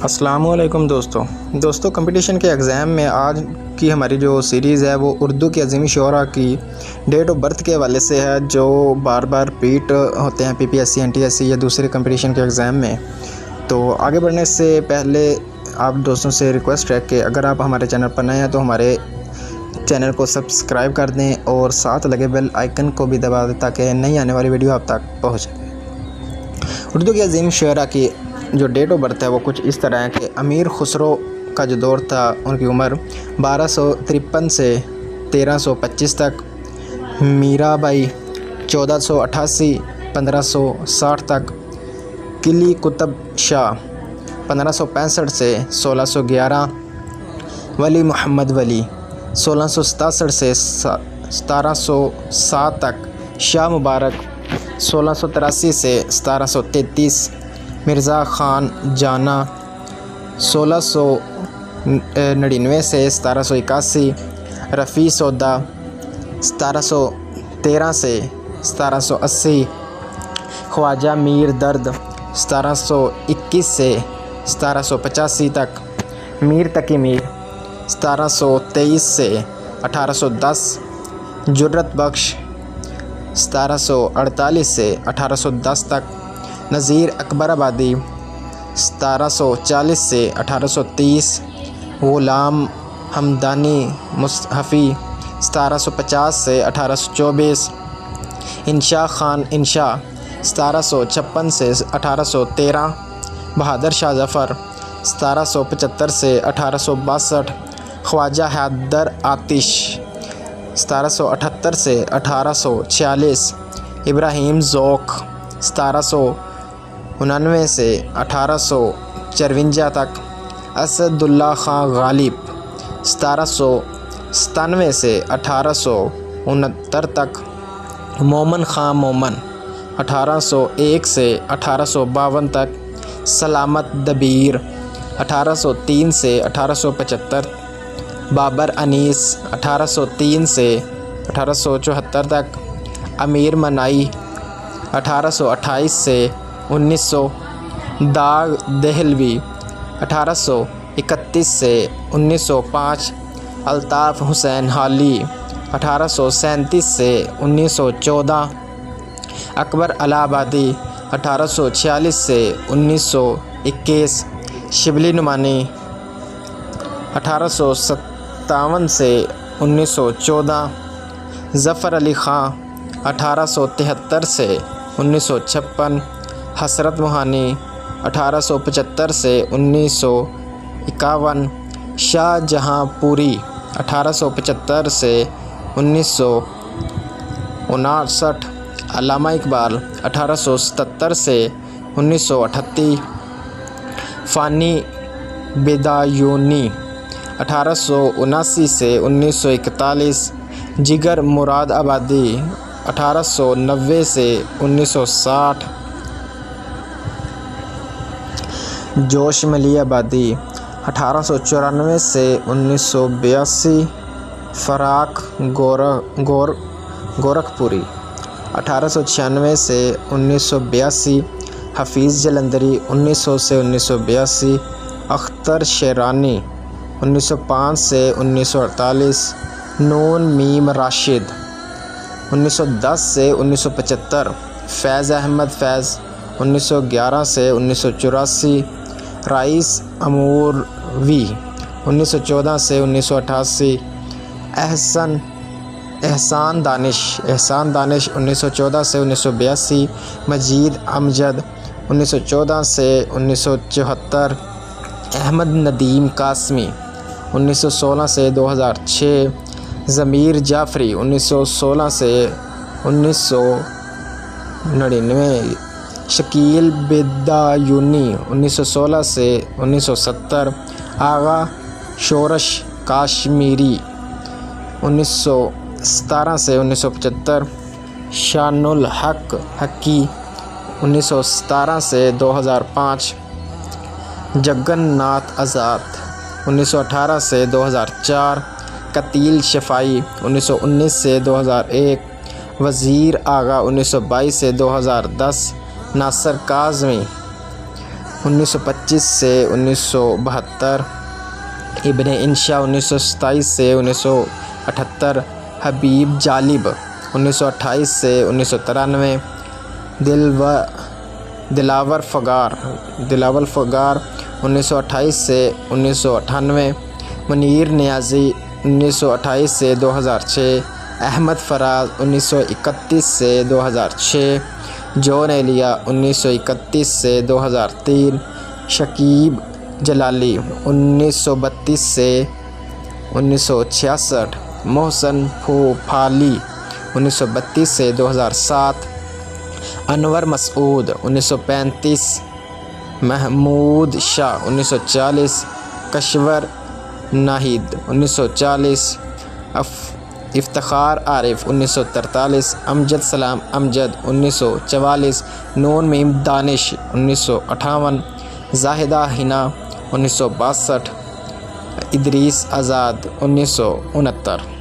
السلام علیکم دوستو کمپٹیشن کے ایگزام میں آج کی ہماری جو سیریز ہے وہ اردو کی عظیمی شعراء کی ڈیٹ آف برتھ کے حوالے سے ہے، جو بار بار ریپیٹ ہوتے ہیں PPSC NTSC یا دوسرے کمپٹیشن کے ایگزام میں۔ تو آگے بڑھنے سے پہلے آپ دوستوں سے ریکویسٹ ہے کہ اگر آپ ہمارے چینل پر نئے ہیں تو ہمارے چینل کو سبسکرائب کر دیں اور ساتھ لگے بیل آئیکن کو بھی دبا دیں تاکہ نئی آنے والی ویڈیو آپ تک پہنچ سکے۔ اردو کی عظیم شعراء کی جو ڈیٹ آف برتھ ہے وہ کچھ اس طرح ہے کہ امیر خسرو کا جو دور تھا ان کی عمر 1253 سے 1325 تک، میرا بائی 1488 1560 تک، قلی قطب شاہ 1565 سے 1611، ولی محمد ولی 1667 سے 1707 تک، شاہ مبارک 1683 سے 1733، مرزا خان جانا 1699 سے 1781، رفیع سودا 1713 سے 1780، خواجہ میر درد 1721 سے 1785 تک، میر تقی میر 1723 سے 1810، جرت بخش 1748 سے 1810 تک، نذیر اکبر آبادی 1740 سے 1830، غلام حمدانی مصحفی 1750 سے 1824، انشا خان انشا 1756 سے 1813، بہادر شاہ ظفر 1775 سے 1862، خواجہ حیدر آتش 1778 سے 1846، ابراہیم ذوق 1799 سے 1854 تک، اسد اللہ خان غالب 1797 سے 1869 تک، مومن خان مومن 1801 سے 1852 تک، سلامت دبیر 1803 سے 1875، بابر انیس 1803 سے 1874 تک، امیر منائی 1828 سے 1900، داغ دہلوی 1831 سے 1905، الطاف حسین حالی 1837 سے 1914، اکبر الہ آبادی 1846 سے 1921، شبلی نعمانی 1857 سے 1914، ظفر علی خان 1873 سے 1956، حسرت موہانی 1875 سے 1951، شاہ جہاں پوری 1875 سے 1959، علامہ اقبال 1877 سے 1938، فانی بدایونی 1879 سے 1941، جگر مراد آبادی 1890 سے 1960، جوش ملی آبادی 1894 سے 1982، فراق گورکھپوری 1896 سے 1982، حفیظ جلندری 1900 سے 1982، اختر شیرانی 1905 سے 1948، نون میم راشد 1910 سے 1975، فیض احمد فیض 1911 سے 1984، رئیس اموروی 1914 سے 1988، احسان دانش 1914 سے 1982، مجید امجد 1914 سے 1974، احمد ندیم قاسمی 1916 سے 2006، ضمیر جعفری 1916 سے 1999، شکیل بدایونی 1916 سے 1970، آغا شورش کاشمیری 1917 سے 1975، شان الحق حقی 1917 سے 2005، جگن ناتھ آزاد 1918 سے 2004، قتیل شفائی 1919 سے 2001، وزیر آغا 1922 سے 2010، ناصر کاظمی 1925 سے 1972, ابن انشا 1927 سے 1978، حبیب جالب 1928 سے 1993، دلاور فغار 1928 سے 1998، منیر نیازی 1928 سے 2006، احمد فراز 1931 سے 2006، جون ایلیا 1931 سے 2003، شکیب جلالی 1932 سے 1966، محسن پھوپھالی 1932 سے 2007، انور مسعود 1935، محمود شاہ 1940، کشور ناہید 1940، افتخار عارف 1943، امجد سلام امجد 1944، نون میم دانش 1958، زاہدہ حنا 1962، ادریس آزاد 1969۔